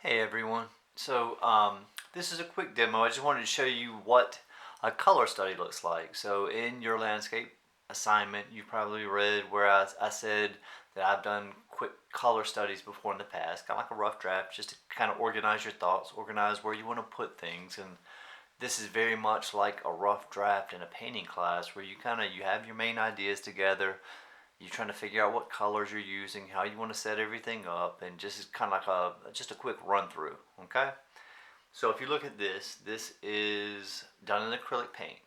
Hey everyone. This is a quick demo. I just wanted to show you what a color study looks like. So in your landscape assignment, you probably read where I said that I've done quick color studies before in the past, kind of like a rough draft, just to kind of organize your thoughts, organize where you want to put things. And this is very much like a rough draft in a painting class where you have your main ideas together. You're trying to figure out what colors you're using, how you want to set everything up, and just kind of like a quick run through. Okay. So if you look at this, this is done in acrylic paint.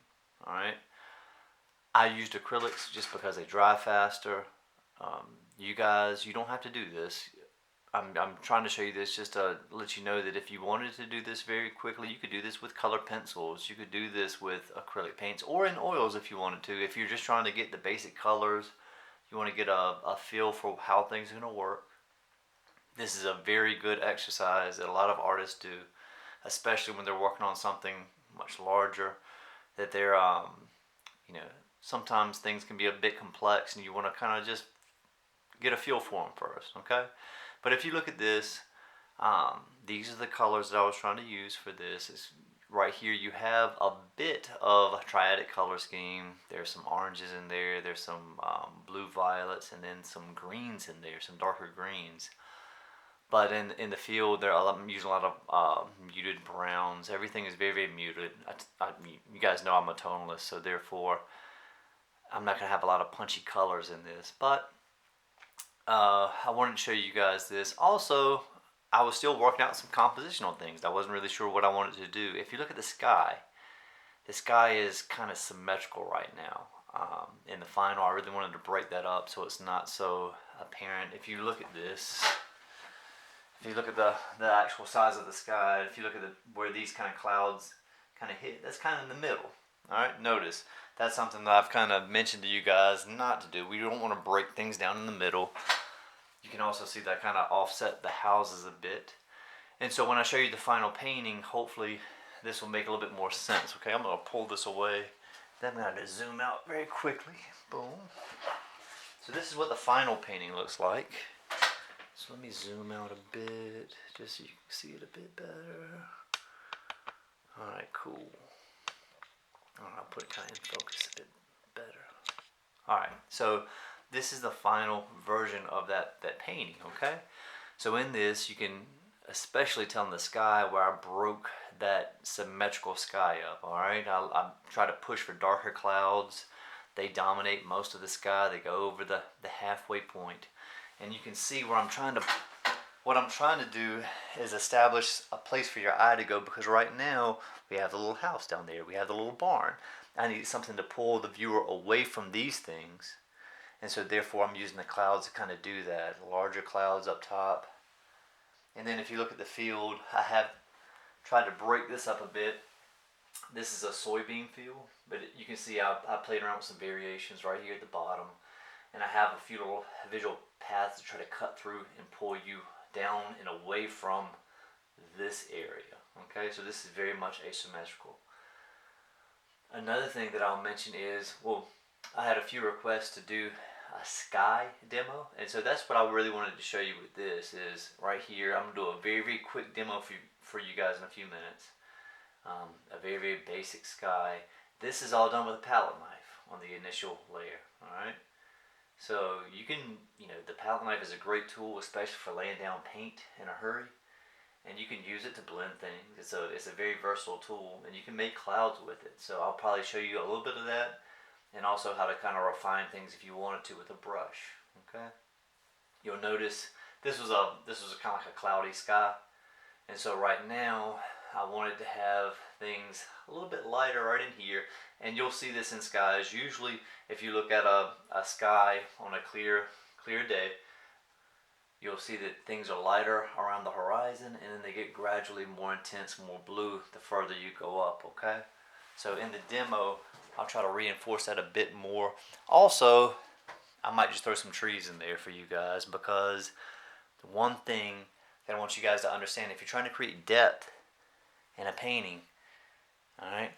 All right. I used acrylics just because they dry faster. You guys, you don't have to do this. I'm trying to show you this just to let you know that if you wanted to do this very quickly, you could do this with colored pencils. You could do this with acrylic paints or in oils if you wanted to. If you're just trying to get the basic colors, you want to get a feel for how things are going to work. This is a very good exercise that a lot of artists do, especially when they're working on something much larger. That they're, you know, sometimes things can be a bit complex, and you want to kind of just get a feel for them first, okay? But if you look at this, these are the colors that I was trying to use for this. Right here you have a bit of a triadic color scheme. There's some oranges in there, there's some blue violets, and then some greens in there, some darker greens. But in the field, I'm using a lot of muted browns. Everything is very, very muted. You guys know I'm a tonalist, so therefore I'm not going to have a lot of punchy colors in this. But I wanted to show you guys this. Also, I was still working out some compositional things. I wasn't really sure what I wanted to do. If you look at the sky is kind of symmetrical right now. In the final, I really wanted to break that up so it's not so apparent. If you look at this, if you look at the actual size of the sky, if you look at where these kind of clouds kind of hit, that's kind of in the middle. All right, notice that's something that I've kind of mentioned to you guys not to do. We don't want to break things down in the middle. You can also see that kind of offset the houses a bit. And so when I show you the final painting, hopefully this will make a little bit more sense. Okay, I'm going to pull this away. Then I'm going to zoom out very quickly. Boom. So this is what the final painting looks like. So let me zoom out a bit, just so you can see it a bit better. Alright, cool. I'll put it kind of in focus a bit better. Alright, so this is the final version of that painting, okay? So in this, you can especially tell in the sky where I broke that symmetrical sky up, alright? I try to push for darker clouds. They dominate most of the sky. They go over the halfway point. And you can see what I'm trying to do is establish a place for your eye to go, because right now we have the little house down there. We have the little barn. I need something to pull the viewer away from these things. And so therefore I'm using the clouds to kind of do that. Larger clouds up top. And then if you look at the field, I have tried to break this up a bit. This is a soybean field, but you can see I played around with some variations right here at the bottom. And I have a few little visual paths to try to cut through and pull you down and away from this area. Okay, so this is very much asymmetrical. Another thing that I'll mention is, well, I had a few requests to do a sky demo, and so that's what I really wanted to show you with this is right here. I'm going to do a very, very quick demo for you guys in a few minutes. A very, very basic sky. This is all done with a palette knife on the initial layer, alright? So you can, the palette knife is a great tool, especially for laying down paint in a hurry. And you can use it to blend things. It's a very versatile tool, and you can make clouds with it. So I'll probably show you a little bit of that, and also how to kind of refine things if you wanted to with a brush. Okay. You'll notice this was kind of like a cloudy sky, and so right now I wanted to have things a little bit lighter right in here, and you'll see this in skies. Usually if you look at a sky on a clear day, you'll see that things are lighter around the horizon, and then they get gradually more intense, more blue the further you go up, okay? So in the demo, I'll try to reinforce that a bit more. Also, I might just throw some trees in there for you guys, because the one thing that I want you guys to understand, if you're trying to create depth in a painting, alright,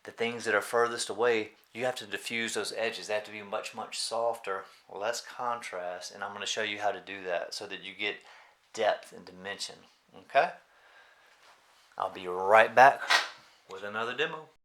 the things that are furthest away, you have to diffuse those edges. They have to be much, much softer, less contrast, and I'm going to show you how to do that so that you get depth length and dimension. Okay? I'll be right back with another demo.